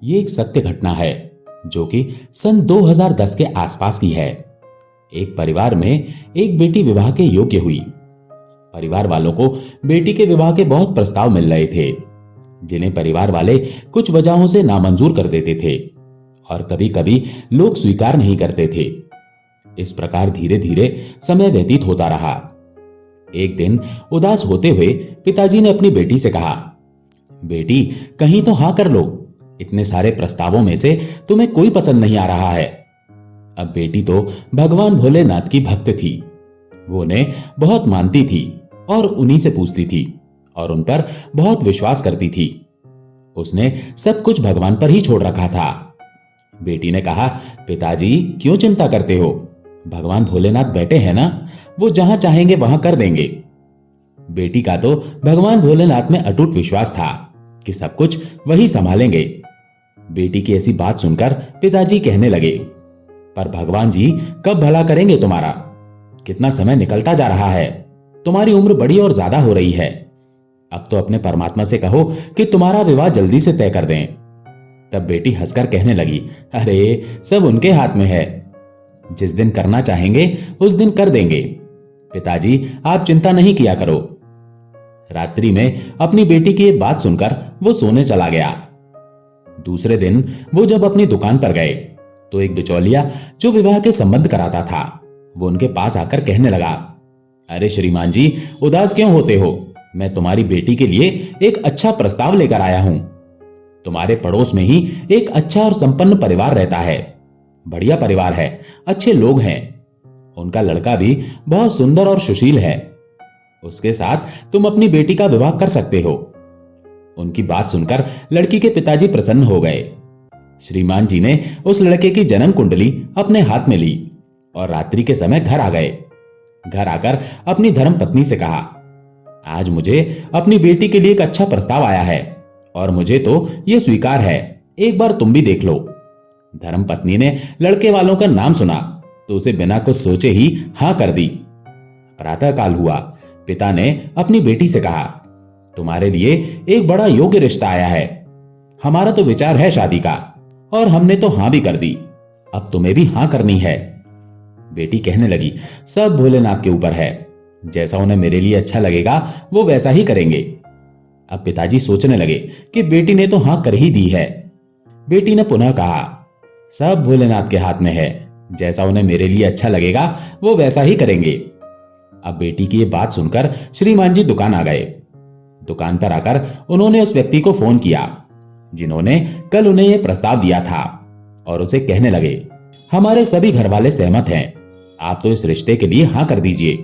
ये एक सत्य घटना है जो कि सन 2010 के आसपास की है। एक परिवार में एक बेटी विवाह के योग्य हुई। परिवार वालों को बेटी के विवाह के बहुत प्रस्ताव मिल रहे थे, जिन्हें परिवार वाले कुछ वजहों से नामंजूर कर देते थे और कभी कभी लोग स्वीकार नहीं करते थे। इस प्रकार धीरे धीरे समय व्यतीत होता रहा। एक दिन उदास होते हुए पिताजी ने अपनी बेटी से कहा, बेटी कहीं तो हाँ कर लो, इतने सारे प्रस्तावों में से तुम्हें कोई पसंद नहीं आ रहा है। अब बेटी तो भगवान भोलेनाथ की भक्त थी। वो उन्हें बहुत मानती थी और उन्हीं से पूछती थी और उन पर बहुत विश्वास करती थी। उसने सब कुछ भगवान पर ही छोड़ रखा था। बेटी ने कहा, पिताजी क्यों चिंता करते हो, भगवान भोलेनाथ बैठे हैं ना, वो जहां चाहेंगे वहां कर देंगे। बेटी का तो भगवान भोलेनाथ में अटूट विश्वास था कि सब कुछ वही संभालेंगे। बेटी की ऐसी बात सुनकर पिताजी कहने लगे, पर भगवान जी कब भला करेंगे तुम्हारा, कितना समय निकलता जा रहा है, तुम्हारी उम्र बड़ी और ज्यादा हो रही है। अब तो अपने परमात्मा से कहो कि तुम्हारा विवाह जल्दी से तय कर दें। तब बेटी हंसकर कहने लगी, अरे सब उनके हाथ में है, जिस दिन करना चाहेंगे उस दिन कर देंगे। पिताजी आप चिंता नहीं किया करो। रात्रि में अपनी बेटी की ये बात सुनकर वो सोने चला गया। दूसरे दिन वो जब अपनी दुकान पर गए तो एक बिचौलिया जो विवाह के संबंध कराता था वो उनके पास आकर कहने लगा, अरे श्रीमान जी उदास क्यों होते हो, मैं तुम्हारी बेटी के लिए एक अच्छा प्रस्ताव लेकर आया हूं। तुम्हारे पड़ोस में ही एक अच्छा और संपन्न परिवार रहता है, बढ़िया परिवार है, अच्छे लोग हैं, उनका लड़का भी बहुत सुंदर और सुशील है, उसके साथ तुम अपनी बेटी का विवाह कर सकते हो। उनकी बात सुनकर लड़की के पिताजी प्रसन्न हो गए। श्रीमान जी ने उस लड़के की जन्म कुंडली अपने हाथ में ली और रात्रि के समय घर आ गए। घर आकर अपनी धर्म पत्नी से कहा, आज मुझे अपनी बेटी के लिए एक अच्छा प्रस्ताव आया है और मुझे तो यह स्वीकार है, एक बार तुम भी देख लो। धर्म पत्नी ने लड़के वालों का नाम सुना तो उसे बिना कुछ सोचे ही हां कर दी। प्रातःकाल हुआ, पिता ने अपनी बेटी से कहा, तुम्हारे लिए एक बड़ा योग्य रिश्ता आया है, हमारा तो विचार है शादी का और हमने तो हां भी कर दी, अब तुम्हें भी हां करनी है। बेटी कहने लगी, सब भोलेनाथ के ऊपर है, जैसा उन्हें मेरे लिए अच्छा लगेगा वो वैसा ही करेंगे। अब पिताजी सोचने लगे कि बेटी ने तो हां कर ही दी है। बेटी ने पुनः कहा, सब भोलेनाथ के हाथ में है, जैसा उन्हें मेरे लिए अच्छा लगेगा वो वैसा ही करेंगे। अब बेटी की ये बात सुनकर श्रीमान जी दुकान आ गए। दुकान पर आकर उन्होंने उस व्यक्ति को फोन किया जिन्होंने कल उन्हें यह प्रस्ताव दिया था और उसे कहने लगे, हमारे सभी घर वाले सहमत हैं, आप तो इस रिश्ते के लिए हां कर दीजिए,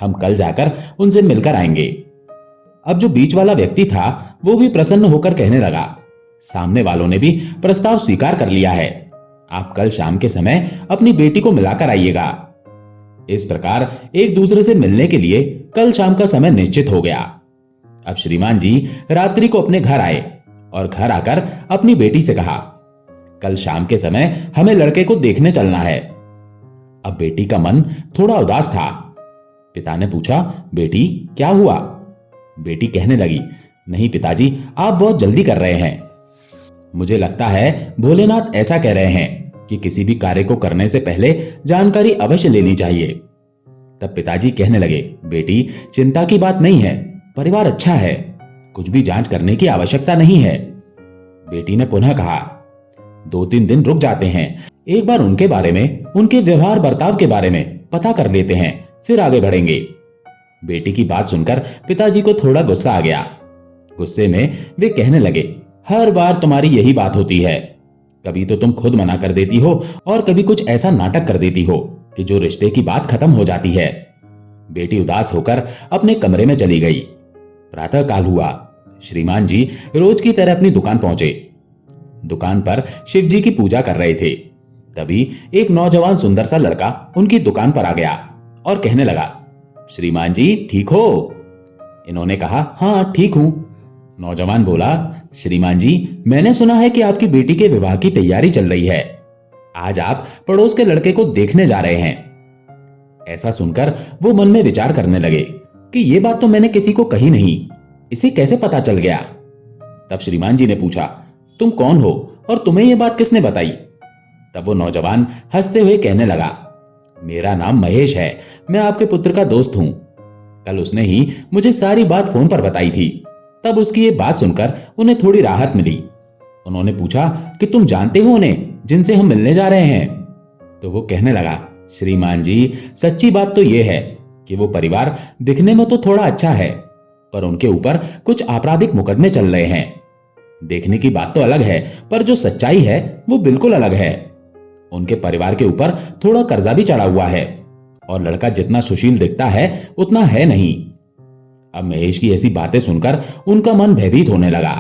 हम कल जाकर उनसे मिलकर आएंगे। अब जो बीच वाला व्यक्ति था वो भी प्रसन्न होकर कहने लगा, सामने वालों ने भी प्रस्ताव स्वीकार कर लिया है, आप कल शाम के समय अपनी बेटी को मिलाकर आइएगा। इस प्रकार एक दूसरे से मिलने के लिए कल शाम का समय निश्चित हो गया। अब श्रीमान जी रात्रि को अपने घर आए और घर आकर अपनी बेटी से कहा, कल शाम के समय हमें लड़के को देखने चलना है। अब बेटी का मन थोड़ा उदास था। पिता ने पूछा, बेटी क्या हुआ? बेटी कहने लगी, नहीं पिताजी आप बहुत जल्दी कर रहे हैं, मुझे लगता है भोलेनाथ ऐसा कह रहे हैं कि किसी भी कार्य को करने से पहले जानकारी अवश्य लेनी चाहिए। तब पिताजी कहने लगे, बेटी चिंता की बात नहीं है, परिवार अच्छा है, कुछ भी जांच करने की आवश्यकता नहीं है। बेटी ने पुनः कहा, 2-3 दिन रुक जाते हैं, एक बार उनके बारे में, उनके व्यवहार बर्ताव के बारे में पता कर लेते हैं, फिर आगे बढ़ेंगे। बेटी की बात सुनकर पिताजी को थोड़ा गुस्सा आ गया। गुस्से में वे कहने लगे, हर बार तुम्हारी यही बात होती है, कभी तो तुम खुद मना कर देती हो और कभी कुछ ऐसा नाटक कर देती हो कि जो रिश्ते की बात खत्म हो जाती है। बेटी उदास होकर अपने कमरे में चली गई। प्रातःकाल हुआ, श्रीमान जी रोज की तरह अपनी दुकान पहुंचे। दुकान पर शिव जी की पूजा कर रहे थे। तभी एक नौजवान सुंदर सा लड़का उनकी दुकान पर आ गया और कहने लगा, श्रीमान जी ठीक हो? इन्होंने कहा, हाँ ठीक हूं। नौजवान बोला, श्रीमान जी मैंने सुना है कि आपकी बेटी के विवाह की तैयारी चल रही है, आज आप पड़ोस के लड़के को देखने जा रहे हैं। ऐसा सुनकर वो मन में विचार करने लगे कि ये बात तो मैंने किसी को कही नहीं, इसे कैसे पता चल गया। तब श्रीमान जी ने पूछा, तुम कौन हो और तुम्हें यह बात किसने बताई? तब वो नौजवान हंसते हुए कहने लगा, मेरा नाम महेश है, मैं आपके पुत्र का दोस्त हूं। कल उसने ही मुझे सारी बात फोन पर बताई थी। तब उसकी ये बात सुनकर उन्हें थोड़ी राहत मिली। उन्होंने पूछा कि तुम जानते हो उन्हें जिनसे हम मिलने जा रहे हैं? तो वो कहने लगा, श्रीमान जी, सच्ची बात तो ये है कि वो परिवार दिखने में तो थोड़ा अच्छा है, पर उनके ऊपर कुछ आपराधिक मुकदमे चल रहे हैं। देखने की बात तो अलग है, पर जो सच्चाई है वो बिल्कुल अलग है। उनके परिवार के ऊपर थोड़ा कर्जा भी चढ़ा हुआ है और लड़का जितना सुशील दिखता है उतना है नहीं। अब महेश की ऐसी बातें सुनकर उनका मन भयभीत होने लगा।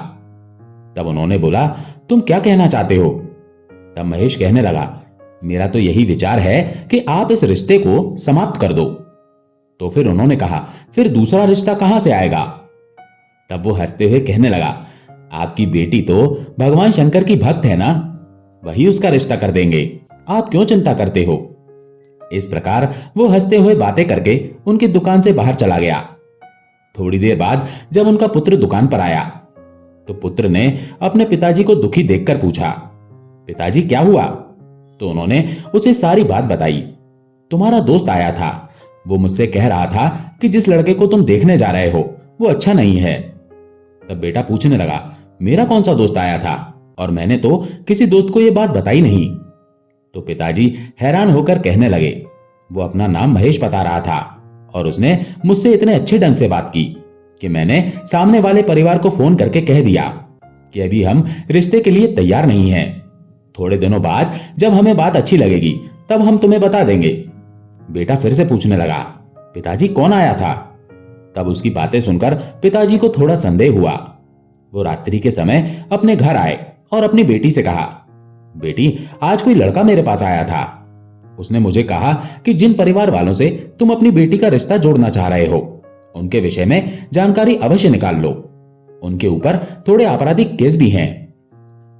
तब उन्होंने बोला, तुम क्या कहना चाहते हो? तब महेश कहने लगा, मेरा तो यही विचार है कि आप इस रिश्ते को समाप्त कर दो। तो फिर उन्होंने कहा, फिर दूसरा रिश्ता कहां से आएगा? तब वो हंसते हुए कहने लगा, आपकी बेटी तो भगवान शंकर की भक्त है ना, वही उसका रिश्ता कर देंगे, आप क्यों चिंता करते हो? इस प्रकार वो हंसते हुए बातें करके उनकी दुकान से बाहर चला गया। थोड़ी देर बाद जब उनका पुत्र दुकान पर आया तो पुत्र ने अपने पिताजी को दुखी देखकर पूछा, पिताजी क्या हुआ? तो उन्होंने उसे सारी बात बताई। तुम्हारा दोस्त आया था, वो मुझसे कह रहा था कि जिस लड़के को तुम देखने जा रहे हो वो अच्छा नहीं है। तब बेटा पूछने लगा, मेरा कौन सा दोस्त आया था, और मैंने तो किसी दोस्त को यह बात बताई नहीं। तो पिताजी हैरान होकर कहने लगे, वो अपना नाम महेश बता रहा था और उसने मुझसे इतने अच्छे ढंग से बात की कि मैंने सामने वाले परिवार को फोन करके कह दिया कि अभी हम रिश्ते के लिए तैयार नहीं हैं। थोड़े दिनों बाद जब हमें बात अच्छी लगेगी तब हम तुम्हें बता देंगे। बेटा फिर से पूछने लगा, पिताजी कौन आया था? तब उसकी बातें सुनकर पिताजी को थोड़ा संदेह हुआ। वो रात्रि के समय अपने घर आए और अपनी बेटी से कहा, बेटी, आज कोई लड़का मेरे पास आया था। उसने मुझे कहा कि जिन परिवार वालों से तुम अपनी बेटी का रिश्ता जोड़ना चाह रहे हो उनके विषय में जानकारी अवश्य निकाल लो। उनके ऊपर थोड़े आपराधिक केस भी हैं।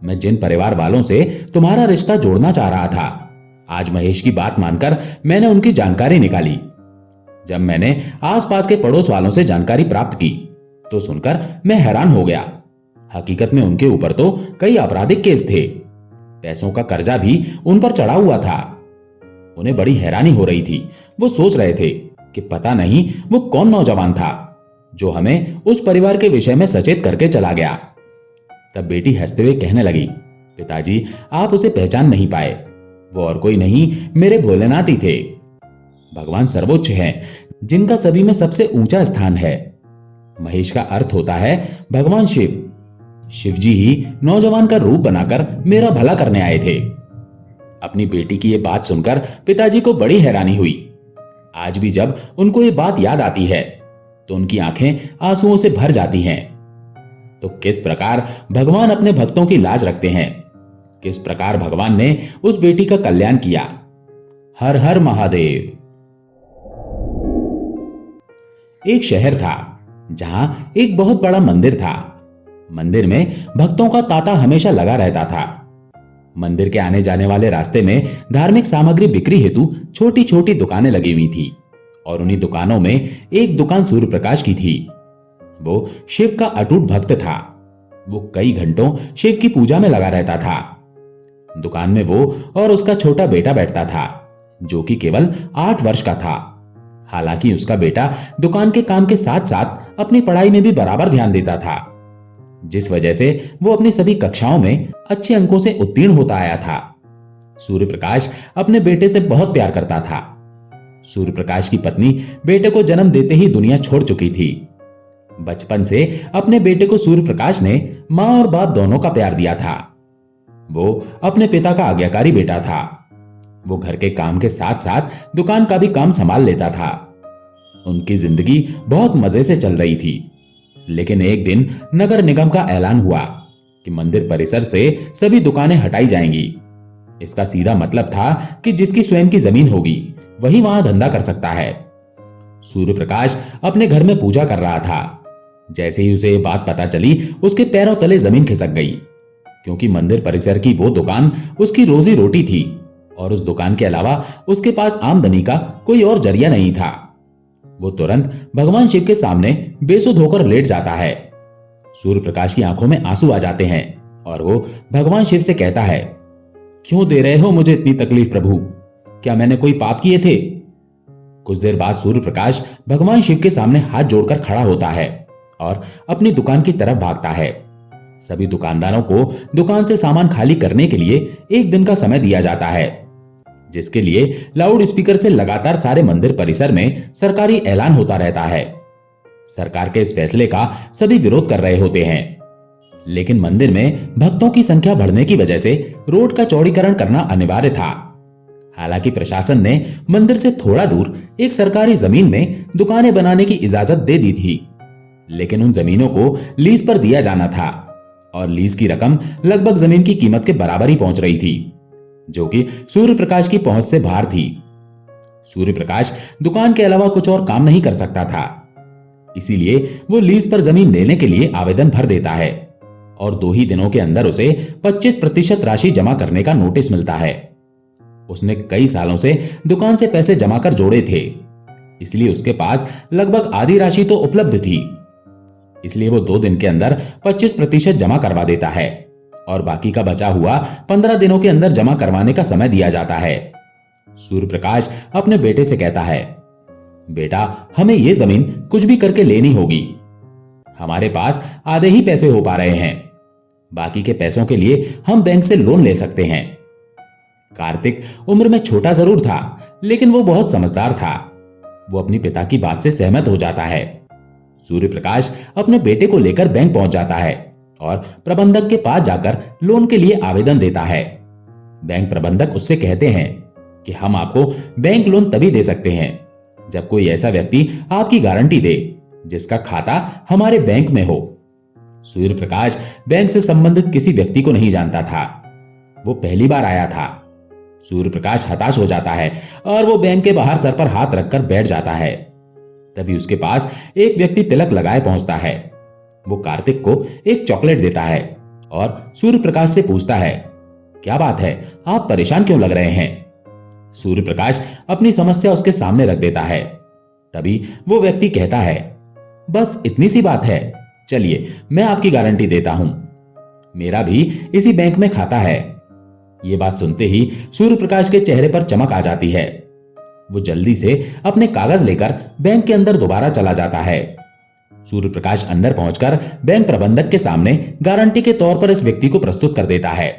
मैं जिन परिवार वालों से तुम्हारा रिश्ता जोड़ना चाह रहा था, आज महेश की बात मानकर मैंने उनकी जानकारी निकाली। जब मैंने आसपास के पड़ोस वालों से जानकारी प्राप्त की तो सुनकर मैं हैरान हो गया। हकीकत में उनके ऊपर तो कई आपराधिक केस थे, पैसों का कर्जा भी उन पर चढ़ा हुआ था। उन्हें बड़ी हैरानी हो रही थी। वो सोच रहे थे कि पता नहीं वो कौन नौजवान था जो हमें उस परिवार के विषय में सचेत करके चला गया। तब बेटी हंसते हुए कहने लगी, पिताजी, आप उसे पहचान नहीं पाए, वो और कोई नहीं, मेरे भोलेनाथ ही थे। भगवान सर्वोच्च हैं, जिनका सभी में सबसे ऊंचा स्थान है। महेश का अर्थ होता है भगवान शिव। शिवजी ही नौजवान का रूप बनाकर मेरा भला करने आए थे। अपनी बेटी की यह बात सुनकर पिताजी को बड़ी हैरानी हुई। आज भी जब उनको ये बात याद आती है तो उनकी आंखें आंसुओं से भर जाती हैं। तो किस प्रकार भगवान अपने भक्तों की लाज रखते हैं, किस प्रकार भगवान ने उस बेटी का कल्याण किया। हर हर महादेव। एक शहर था जहां एक बहुत बड़ा मंदिर था। मंदिर में भक्तों का तांता हमेशा लगा रहता था। मंदिर के आने जाने वाले रास्ते में धार्मिक सामग्री बिक्री हेतु छोटी छोटी दुकानें लगी हुई थी और उन्हीं दुकानों में एक दुकान सूर्य प्रकाश की थी। वो शिव का अटूट भक्त था। वो कई घंटों शिव की पूजा में लगा रहता था। दुकान में वो और उसका छोटा बेटा बैठता था जो कि केवल 8 वर्ष का था। हालांकि उसका बेटा दुकान के काम के साथ साथ अपनी पढ़ाई में भी बराबर ध्यान देता था, जिस वजह से वो अपनी सभी कक्षाओं में अच्छे अंकों से उत्तीर्ण होता आया था। सूर्य प्रकाश अपने बेटे से बहुत प्यार करता था। सूर्य प्रकाश की पत्नी बेटे को जन्म देते ही दुनिया छोड़ चुकी थी। बचपन से अपने बेटे को सूर्य प्रकाश ने मां और बाप दोनों का प्यार दिया था। वो अपने पिता का आज्ञाकारी बेटा था। वो घर के काम के साथ साथ दुकान का भी काम संभाल लेता था। उनकी जिंदगी बहुत मजे से चल रही थी। लेकिन एक दिन नगर निगम का ऐलान हुआ कि मंदिर परिसर से सभी दुकानें हटाई जाएंगी। इसका सीधा मतलब था कि जिसकी स्वयं की जमीन होगी वही वहां धंधा कर सकता है। सूर्य प्रकाश अपने घर में पूजा कर रहा था। जैसे ही उसे ये बात पता चली उसके पैरों तले जमीन खिसक गई, क्योंकि मंदिर परिसर की वो दुकान उसकी रोजी रोटी थी और उस दुकान के अलावा उसके पास आमदनी का कोई और जरिया नहीं था। वो तुरंत भगवान शिव के सामने बेसुध होकर लेट जाता है। सूर्य प्रकाश की आंखों में आंसू आ जाते हैं और वो भगवान शिव से कहता है, क्यों दे रहे हो मुझे इतनी तकलीफ प्रभु? क्या मैंने कोई पाप किए थे? कुछ देर बाद सूर्य प्रकाश भगवान शिव के सामने हाथ जोड़कर खड़ा होता है और अपनी दुकान की तरफ भागता है। सभी दुकानदारों को दुकान से सामान खाली करने के लिए एक दिन का समय दिया जाता है, जिसके लिए लाउड स्पीकर से लगातार सारे मंदिर परिसर में सरकारी ऐलान होता रहता है। सरकार के इस फैसले का सभी विरोध कर रहे होते हैं, लेकिन मंदिर में भक्तों की संख्या बढ़ने की वजह से रोड का चौड़ीकरण करना अनिवार्य था। हालांकि प्रशासन ने मंदिर से थोड़ा दूर एक सरकारी जमीन में दुकानें बनाने की इजाजत दे दी थी, लेकिन उन जमीनों को लीज पर दिया जाना था और लीज की रकम लगभग जमीन की कीमत के बराबर ही पहुंच रही थी, जो कि सूर्य प्रकाश की पहुंच से बाहर थी। सूर्य प्रकाश दुकान के अलावा कुछ और काम नहीं कर सकता था, इसीलिए वो लीज पर जमीन लेने के लिए आवेदन भर देता है और 2 ही दिनों के अंदर उसे 25% राशि जमा करने का नोटिस मिलता है। उसने कई सालों से दुकान से पैसे जमा कर जोड़े थे, इसलिए उसके पास लगभग आधी राशि तो उपलब्ध थी। इसलिए वो 2 दिन के अंदर 25% जमा करवा देता है और बाकी का बचा हुआ 15 दिनों के अंदर जमा करवाने का समय दिया जाता है। सूर्य प्रकाश अपने बेटे से कहता है, बेटा, हमें ये जमीन कुछ भी करके लेनी होगी। हमारे पास आधे ही पैसे हो पा रहे हैं, बाकी के पैसों के लिए हम बैंक से लोन ले सकते हैं। कार्तिक उम्र में छोटा जरूर था, लेकिन वो बहुत समझदार था। वो अपनी पिता की बात से सहमत हो जाता है। सूर्य प्रकाश अपने बेटे को लेकर बैंक पहुंच जाता है और प्रबंधक के पास जाकर लोन के लिए आवेदन देता है। बैंक प्रबंधक उससे कहते हैं कि हम आपको बैंक लोन तभी दे सकते हैं जब कोई ऐसा व्यक्ति आपकी गारंटी दे जिसका खाता हमारे बैंक में हो। सूर्य प्रकाश बैंक से संबंधित किसी व्यक्ति को नहीं जानता था। वो पहली बार आया था। सूर्य प्रकाश हताश हो जाता है और वो बैंक के बाहर सर पर हाथ रखकर बैठ जाता है। तभी उसके पास एक व्यक्ति तिलक लगाए पहुंचता है। वो कार्तिक को एक चॉकलेट देता है और सूर्य प्रकाश से पूछता है, क्या बात है, आप परेशान क्यों लग रहे हैं? सूर्य प्रकाश अपनी समस्या उसके सामने रख देता है। तभी वो व्यक्ति कहता है, बस इतनी सी बात है, चलिए मैं आपकी गारंटी देता हूं, मेरा भी इसी बैंक में खाता है। ये बात सुनते ही सूर्य प्रकाश के चेहरे पर चमक आ जाती है। वो जल्दी से अपने कागज लेकर बैंक के अंदर दोबारा चला जाता है। सूर्य प्रकाश अंदर पहुंचकर बैंक प्रबंधक के सामने गारंटी के तौर पर इस व्यक्ति को प्रस्तुत कर देता है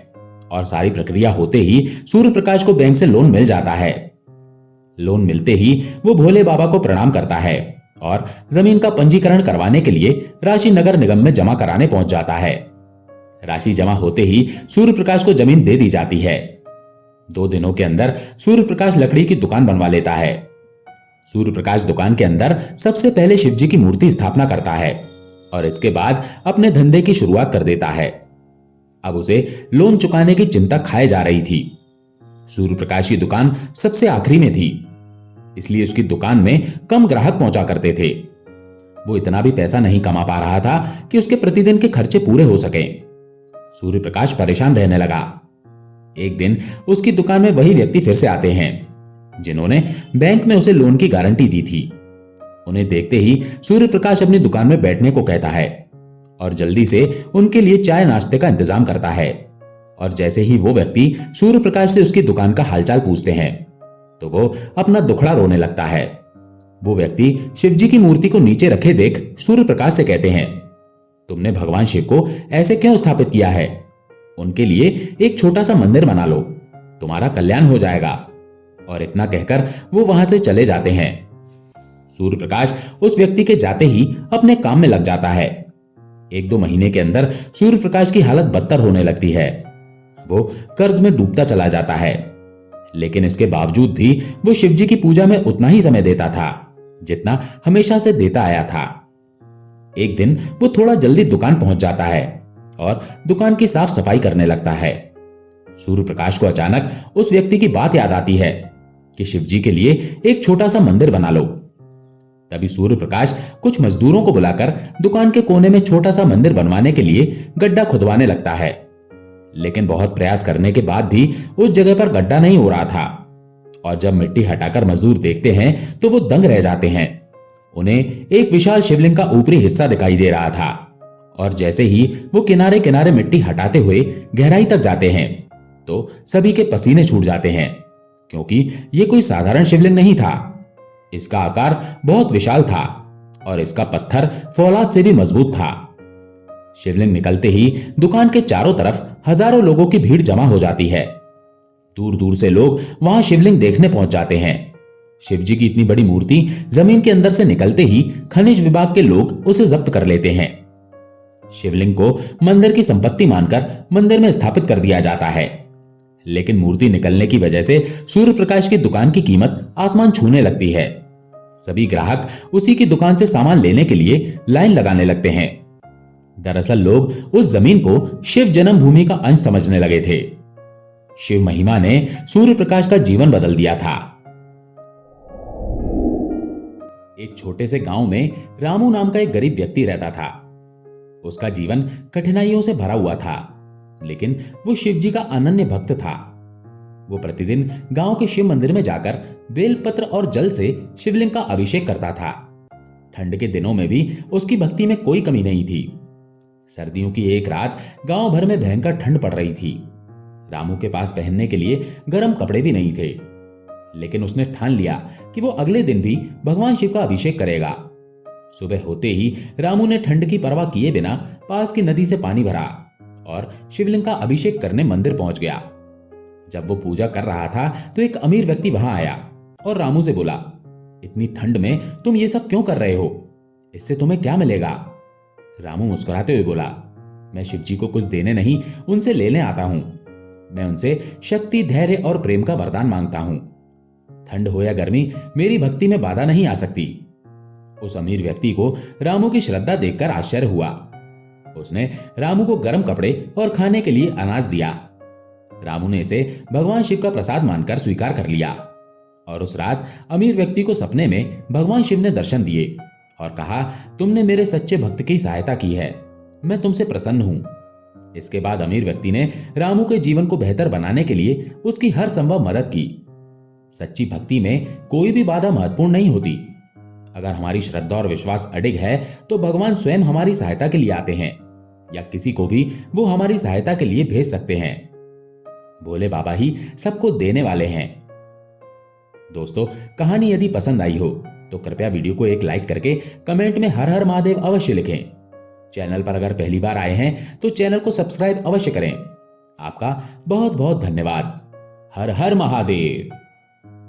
और सारी प्रक्रिया होते ही सूर्य प्रकाश को बैंक से लोन मिल जाता है। लोन मिलते ही वो भोले बाबा को प्रणाम करता है और जमीन का पंजीकरण करवाने के लिए राशि नगर निगम में जमा कराने पहुंच जाता है। राशि जमा होते ही सूर्य प्रकाश को जमीन दे दी जाती है। 2 दिनों के अंदर सूर्य प्रकाश लकड़ी की दुकान बनवा लेता है। सूर्य प्रकाश दुकान के अंदर सबसे पहले शिव जी की मूर्ति स्थापना करता है और इसके बाद अपने धंधे की शुरुआत कर देता है। अब उसे लोन चुकाने की चिंता खाए जा रही थी। सूर्य प्रकाश की दुकान सबसे आखिरी में थी, इसलिए उसकी दुकान में कम ग्राहक पहुंचा करते थे। वो इतना भी पैसा नहीं कमा पा रहा था कि उसके प्रतिदिन के खर्चे पूरे हो सकें। सूर्य प्रकाश परेशान रहने लगा। एक दिन उसकी दुकान में वही व्यक्ति फिर से आते हैं जिन्होंने बैंक में उसे लोन की गारंटी दी थी। उन्हें देखते ही सूर्य प्रकाश अपनी दुकान में बैठने को कहता है और जल्दी से उनके लिए चाय नाश्ते का इंतजाम करता है। और जैसे ही वो व्यक्ति सूर्य प्रकाश से उसकी दुकान का हालचाल पूछते हैं तो वो अपना दुखड़ा रोने लगता है। वो व्यक्ति शिवजी की मूर्ति को नीचे रखे देख सूर्य प्रकाश से कहते हैं, तुमने भगवान शिव को ऐसे क्यों स्थापित किया है? उनके लिए एक छोटा सा मंदिर बना लो, तुम्हारा कल्याण हो जाएगा। और इतना कहकर वो वहां से चले जाते हैं। सूर्य प्रकाश उस व्यक्ति के जाते ही अपने काम में लग जाता है। 1-2 महीने के अंदर सूर्य प्रकाश की हालत बदतर होने लगती है। वो कर्ज में डूबता चला जाता है, लेकिन इसके बावजूद भी वो शिवजी की पूजा में उतना ही समय देता था जितना हमेशा से देता आया था। एक दिन वो थोड़ा जल्दी दुकान पहुंच जाता है और दुकान की साफ सफाई करने लगता है। सूर्य प्रकाश को अचानक उस व्यक्ति की बात याद आती है कि शिवजी के लिए एक छोटा सा मंदिर बना लो। तभी सूर्य प्रकाश कुछ मजदूरों को बुलाकर दुकान के कोने में छोटा सा मंदिर बनवाने के लिए गड्ढा खुदवाने लगता है, लेकिन बहुत प्रयास करने के बाद भी उस जगह पर गड्ढा नहीं हो रहा था। और जब मिट्टी हटाकर मजदूर देखते हैं तो वो दंग रह जाते हैं। उन्हें एक विशाल शिवलिंग का ऊपरी हिस्सा दिखाई दे रहा था और जैसे ही वो किनारे किनारे मिट्टी हटाते हुए गहराई तक जाते हैं तो सभी के पसीने छूट जाते हैं, क्योंकि ये कोई साधारण शिवलिंग नहीं था। इसका आकार बहुत विशाल था और इसका पत्थर फौलाद से भी मजबूत था। शिवलिंग निकलते ही दुकान के चारों तरफ हजारों लोगों की भीड़ जमा हो जाती है। दूर दूर से लोग वहां शिवलिंग देखने पहुंच जाते हैं। शिवजी की इतनी बड़ी मूर्ति जमीन के अंदर से निकलते ही खनिज विभाग के लोग उसे जब्त कर लेते हैं। शिवलिंग को मंदिर की संपत्ति मानकर मंदिर में स्थापित कर दिया जाता है, लेकिन मूर्ति निकलने की वजह से सूर्य प्रकाश की दुकान की कीमत आसमान छूने लगती है। सभी ग्राहक उसी की दुकान से सामान लेने के लिए लाइन लगाने लगते हैं। दरअसल लोग उस जमीन को शिव जन्मभूमि का अंश समझने लगे थे। शिव महिमा ने सूर्य प्रकाश का जीवन बदल दिया था। एक छोटे से गांव में रामू नाम का एक गरीब व्यक्ति रहता था। उसका जीवन कठिनाइयों से भरा हुआ था, लेकिन वो शिवजी का अनन्य भक्त था। वो प्रतिदिन गांव के शिव मंदिर में जाकर बेलपत्र और जल से शिवलिंग का अभिषेक करता था। ठंड के दिनों में भी उसकी भक्ति में कोई कमी नहीं थी। सर्दियों की एक रात गांव भर में भयंकर ठंड पड़ रही थी। रामू के पास पहनने के लिए गर्म कपड़े भी नहीं थे, लेकिन उसने ठान लिया कि वो अगले दिन भी भगवान शिव का अभिषेक करेगा। सुबह होते ही रामू ने ठंड की परवाह किए बिना पास की नदी से पानी भरा और शिवलिंग का अभिषेक करने मंदिर पहुंच गया। जब वो पूजा कर रहा था तो एक अमीर व्यक्ति वहां आया और रामू से बोला, इतनी ठंड में तुम ये सब क्यों कर रहे हो? इससे तुम्हें क्या मिलेगा? रामू मुस्कुराते हुए बोला, मैं शिवजी को कुछ देने नहीं, उनसे लेने आता हूं। मैं उनसे शक्ति, धैर्य और प्रेम का वरदान मांगता हूं। ठंड हो या गर्मी, मेरी भक्ति में बाधा नहीं आ सकती। उस अमीर व्यक्ति को रामू की श्रद्धा देखकर आश्चर्य हुआ। उसने रामू को गर्म कपड़े और खाने के लिए अनाज दिया। रामू ने इसे भगवान शिव का प्रसाद मानकर स्वीकार कर लिया और उस रात अमीर व्यक्ति को सपने में भगवान शिव ने दर्शन दिए और कहा, तुमने मेरे सच्चे भक्त की सहायता की है, मैं तुमसे प्रसन्न हूं। इसके बाद अमीर व्यक्ति ने रामू के जीवन को बेहतर बनाने के लिए उसकी हर संभव मदद की। सच्ची भक्ति में कोई भी बाधा महत्वपूर्ण नहीं होती। अगर हमारी श्रद्धा और विश्वास अडिग है तो भगवान स्वयं हमारी सहायता के लिए आते हैं या किसी को भी वो हमारी सहायता के लिए भेज सकते हैं। भोले बाबा ही सबको देने वाले हैं। दोस्तों, कहानी यदि पसंद आई हो तो कृपया वीडियो को एक लाइक करके कमेंट में हर हर महादेव अवश्य लिखें। चैनल पर अगर पहली बार आए हैं तो चैनल को सब्सक्राइब अवश्य करें। आपका बहुत बहुत धन्यवाद। हर हर महादेव।